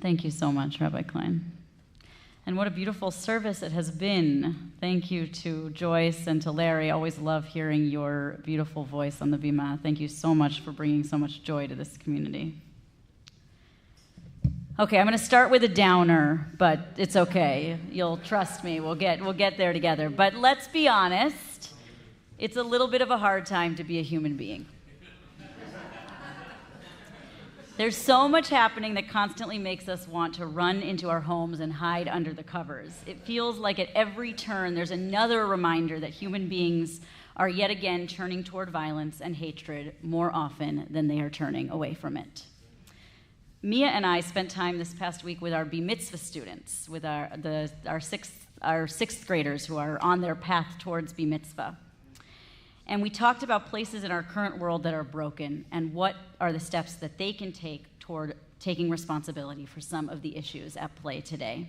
Thank you so much, Rabbi Klein. And what a beautiful service it has been. Thank you to Joyce and to Larry. I always love hearing your beautiful voice on the bima. Thank you so much for bringing so much joy to this community. Okay, I'm going to start with a downer, but it's okay. You'll trust me. We'll get there together. But let's be honest, it's a little bit of a hard time to be a human being. There's so much happening that constantly makes us want to run into our homes and hide under the covers. It feels like at every turn there's another reminder that human beings are yet again turning toward violence and hatred more often than they are turning away from it. Mia and I spent time this past week with our Bar Mitzvah students, with our sixth graders who are on their path towards Bar Mitzvah. And we talked about places in our current world that are broken and what are the steps that they can take toward taking responsibility for some of the issues at play today.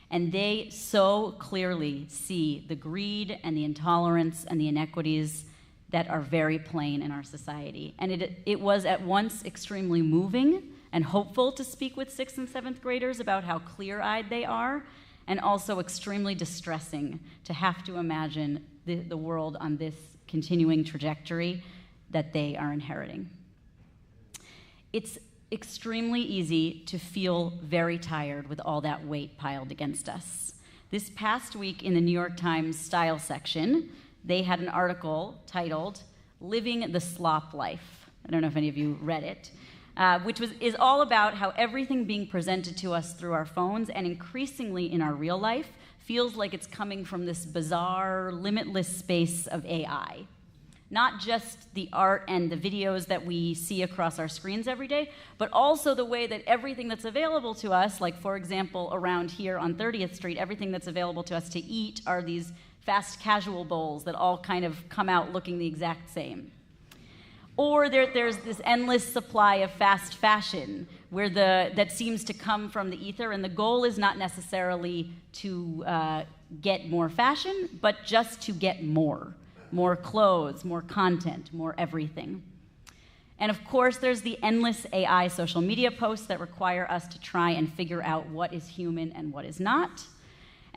And they so clearly see the greed and the intolerance and the inequities that are very plain in our society. And it was at once extremely moving and hopeful to speak with 6th and 7th graders about how clear-eyed they are, and also extremely distressing to have to imagine the world on this continuing trajectory that they are inheriting. It's extremely easy to feel very tired with all that weight piled against us. This past week in the New York Times style section, they had an article titled, "Living the Slop Life." I don't know if any of you read it, which is all about how everything being presented to us through our phones and increasingly in our real life feels like it's coming from this bizarre, limitless space of AI. Not just the art and the videos that we see across our screens every day, but also the way that everything that's available to us, like for example, around here on 30th Street, everything that's available to us to eat are these fast casual bowls that all kind of come out looking the exact same. Or there's this endless supply of fast fashion that seems to come from the ether, and the goal is not necessarily to get more fashion, but just to get more clothes, more content, more everything. And of course, there's the endless AI social media posts that require us to try and figure out what is human and what is not.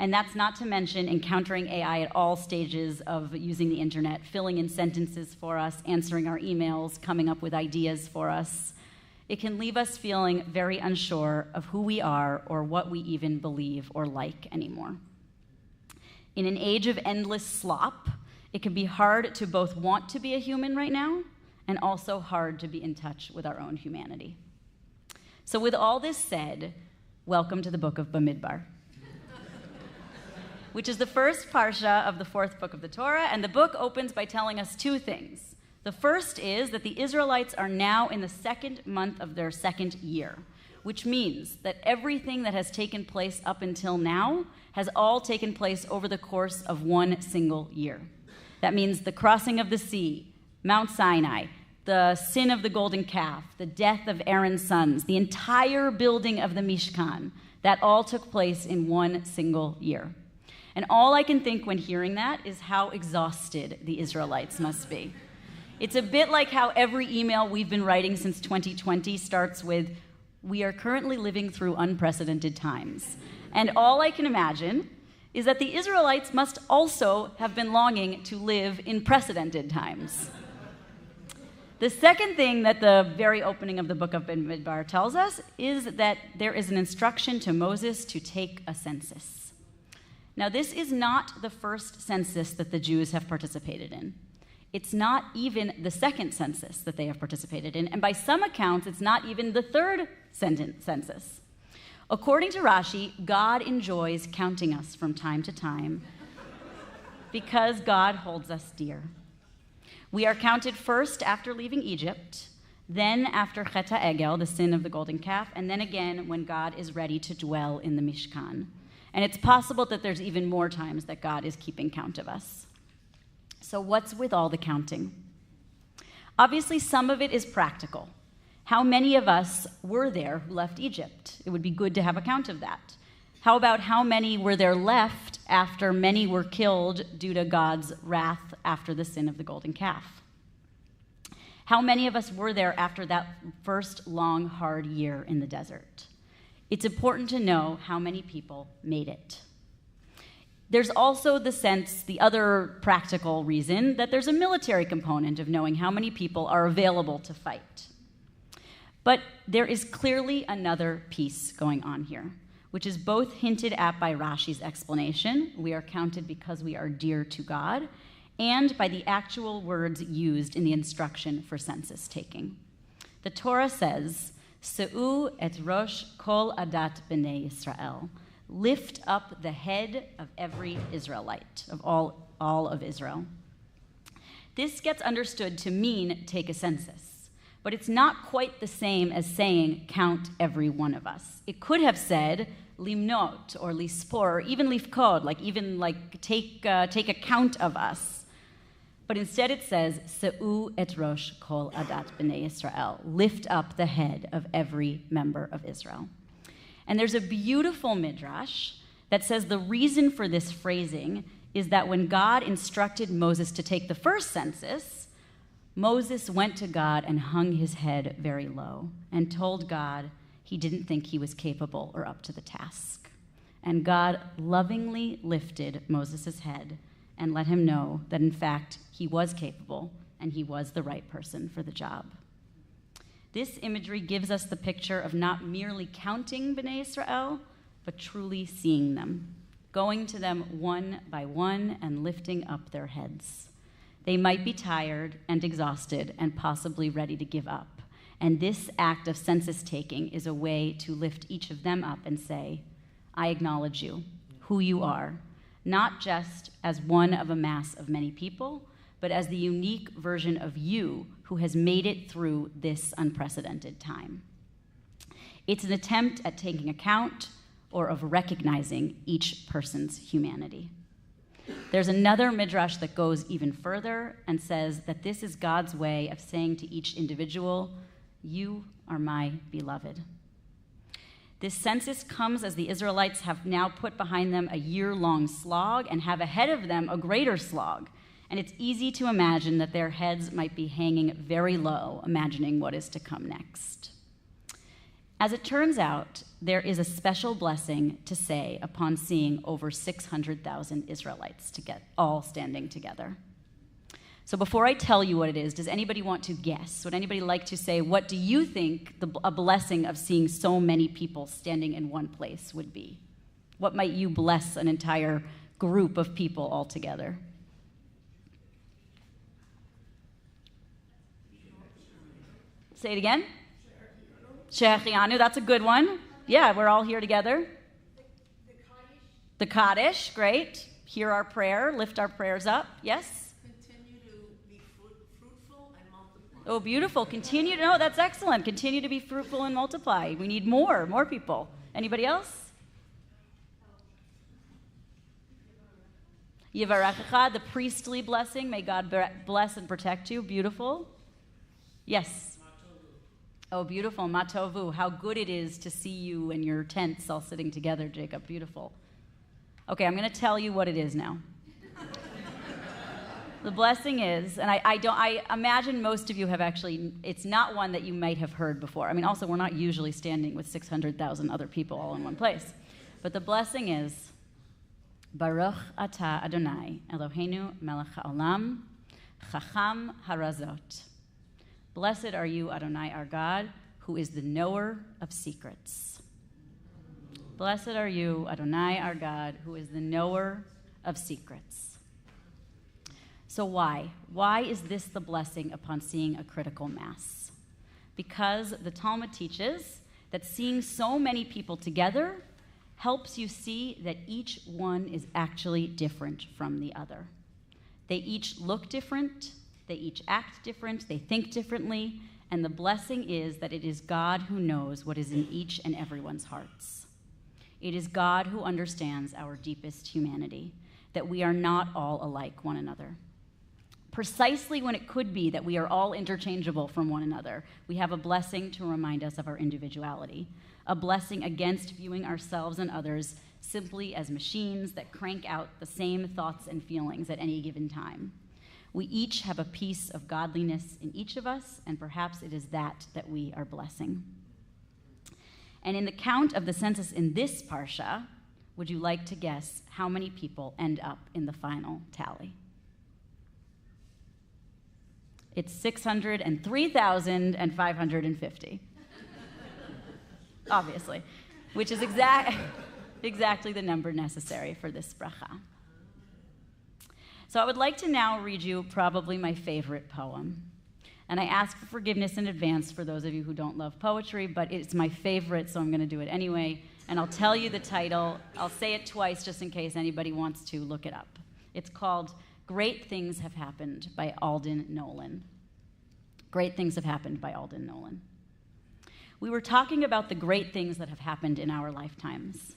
And that's not to mention encountering AI at all stages of using the internet, filling in sentences for us, answering our emails, coming up with ideas for us. It can leave us feeling very unsure of who we are or what we even believe or like anymore. In an age of endless slop, it can be hard to both want to be a human right now and also hard to be in touch with our own humanity. So with all this said, welcome to the book of Bamidbar, which is the first parsha of the 4th book of the Torah, and the book opens by telling us two things. The first is that the Israelites are now in the 2nd month of their 2nd year, which means that everything that has taken place up until now has all taken place over the course of one single year. That means the crossing of the sea, Mount Sinai, the sin of the golden calf, the death of Aaron's sons, the entire building of the Mishkan, that all took place in one single year. And all I can think when hearing that is how exhausted the Israelites must be. It's a bit like how every email we've been writing since 2020 starts with, "We are currently living through unprecedented times." And all I can imagine is that the Israelites must also have been longing to live in precedented times. The second thing that the very opening of the book of Bamidbar tells us is that there is an instruction to Moses to take a census. Now, this is not the first census that the Jews have participated in. It's not even the second census that they have participated in, and by some accounts, it's not even the third census. According to Rashi, God enjoys counting us from time to time because God holds us dear. We are counted first after leaving Egypt, then after Chet HaEgel, the sin of the golden calf, and then again when God is ready to dwell in the Mishkan. And it's possible that there's even more times that God is keeping count of us. So what's with all the counting? Obviously, some of it is practical. How many of us were there who left Egypt? It would be good to have a count of that. How about how many were there left after many were killed due to God's wrath after the sin of the golden calf? How many of us were there after that first long, hard year in the desert? It's important to know how many people made it. There's also the other practical reason, that there's a military component of knowing how many people are available to fight. But there is clearly another piece going on here, which is both hinted at by Rashi's explanation, we are counted because we are dear to God, and by the actual words used in the instruction for census taking. The Torah says, Se'u et rosh kol adat b'nei Yisrael. Lift up the head of every Israelite, of all of Israel. This gets understood to mean take a census, but it's not quite the same as saying count every one of us. It could have said limnot or lispor or even lifkod, take a count of us. But instead it says Se'u et rosh kol adat b'nei Yisrael. Lift up the head of every member of Israel. And there's a beautiful midrash that says the reason for this phrasing is that when God instructed Moses to take the first census, Moses went to God and hung his head very low and told God he didn't think he was capable or up to the task. And God lovingly lifted Moses' head and let him know that, in fact, he was capable and he was the right person for the job. This imagery gives us the picture of not merely counting B'nai Israel, but truly seeing them, going to them one by one and lifting up their heads. They might be tired and exhausted and possibly ready to give up. And this act of census taking is a way to lift each of them up and say, I acknowledge you, who you are, not just as one of a mass of many people, but as the unique version of you who has made it through this unprecedented time. It's an attempt at taking account or of recognizing each person's humanity. There's another midrash that goes even further and says that this is God's way of saying to each individual, you are my beloved. This census comes as the Israelites have now put behind them a year-long slog and have ahead of them a greater slog. And it's easy to imagine that their heads might be hanging very low, imagining what is to come next. As it turns out, there is a special blessing to say upon seeing over 600,000 Israelites all standing together. So before I tell you what it is, does anybody want to guess? Would anybody like to say, what do you think a blessing of seeing so many people standing in one place would be? What might you bless an entire group of people all together? Say it again. Shechianu, that's a good one. Yeah, we're all here together. The Kaddish, great. Hear our prayer, lift our prayers up. Yes? Continue to be fruitful and multiply. Oh, beautiful. That's excellent. Continue to be fruitful and multiply. We need more people. Anybody else? Yivarechecha, the priestly blessing. May God bless and protect you. Beautiful. Yes? Oh, beautiful. Matovu. How good it is to see you and your tents all sitting together, Jacob. Beautiful. Okay, I'm going to tell you what it is now. The blessing is, and I imagine most of you have actually, it's not one that you might have heard before. I mean, also, we're not usually standing with 600,000 other people all in one place. But the blessing is, Baruch atah Adonai, Eloheinu melech haolam, chacham harazot. Blessed are you, Adonai, our God, who is the knower of secrets. Blessed are you, Adonai, our God, who is the knower of secrets. So why? Why is this the blessing upon seeing a critical mass? Because the Talmud teaches that seeing so many people together helps you see that each one is actually different from the other. They each look different, they each act different, they think differently, and the blessing is that it is God who knows what is in each and everyone's hearts. It is God who understands our deepest humanity, that we are not all alike one another. Precisely when it could be that we are all interchangeable from one another, we have a blessing to remind us of our individuality, a blessing against viewing ourselves and others simply as machines that crank out the same thoughts and feelings at any given time. We each have a piece of godliness in each of us, and perhaps it is that we are blessing. And in the count of the census in this parsha, would you like to guess how many people end up in the final tally? It's 603,550. Obviously, which is exactly the number necessary for this bracha. So I would like to now read you probably my favorite poem. And I ask for forgiveness in advance for those of you who don't love poetry, but it's my favorite, so I'm going to do it anyway. And I'll tell you the title. I'll say it twice just in case anybody wants to look it up. It's called Great Things Have Happened by Alden Nolan. Great Things Have Happened by Alden Nolan. We were talking about the great things that have happened in our lifetimes.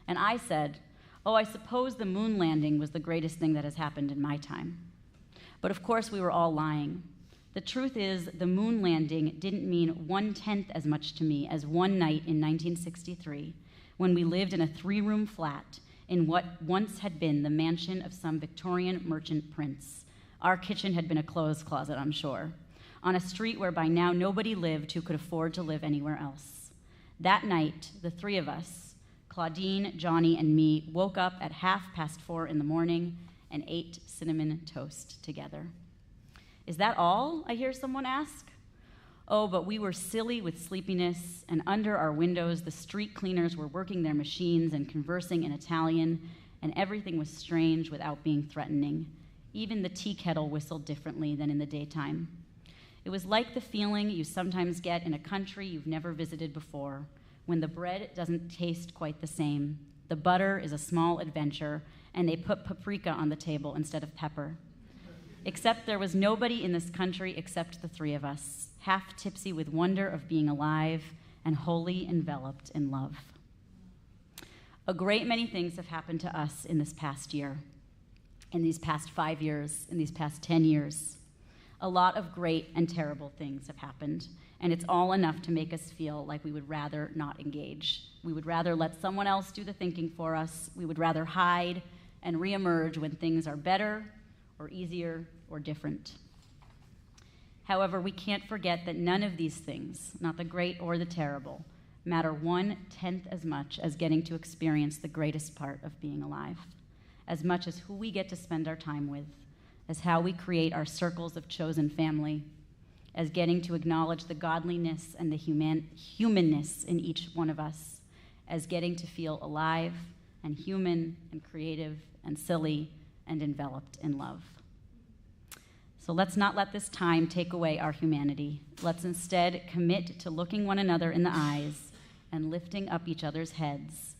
And I said, oh, I suppose the moon landing was the greatest thing that has happened in my time. But of course, we were all lying. The truth is, the moon landing didn't mean 1/10 as much to me as one night in 1963, when we lived in a 3-room flat in what once had been the mansion of some Victorian merchant prince. Our kitchen had been a clothes closet, I'm sure, on a street where by now nobody lived who could afford to live anywhere else. That night, the 3 of us, Claudine, Johnny, and me, woke up at 4:30 in the morning and ate cinnamon toast together. Is that all? I hear someone ask. Oh, but we were silly with sleepiness, and under our windows, the street cleaners were working their machines and conversing in Italian, and everything was strange without being threatening. Even the tea kettle whistled differently than in the daytime. It was like the feeling you sometimes get in a country you've never visited before, when the bread doesn't taste quite the same, the butter is a small adventure, and they put paprika on the table instead of pepper. Except there was nobody in this country except the 3 of us, half tipsy with wonder of being alive and wholly enveloped in love. A great many things have happened to us in this past year, in these past 5 years, in these past 10 years. A lot of great and terrible things have happened, and it's all enough to make us feel like we would rather not engage. We would rather let someone else do the thinking for us. We would rather hide and reemerge when things are better or easier or different. However, we can't forget that none of these things, not the great or the terrible, matter 1/10 as much as getting to experience the greatest part of being alive, as much as who we get to spend our time with, as how we create our circles of chosen family, as getting to acknowledge the godliness and the humanness in each one of us, as getting to feel alive and human and creative and silly and enveloped in love. So let's not let this time take away our humanity. Let's instead commit to looking one another in the eyes and lifting up each other's heads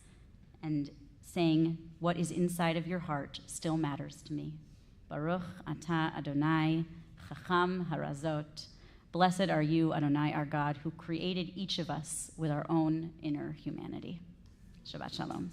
and saying, what is inside of your heart still matters to me. Baruch atah Adonai, Chacham harazot. Blessed are you, Adonai, our God, who created each of us with our own inner humanity. Shabbat shalom.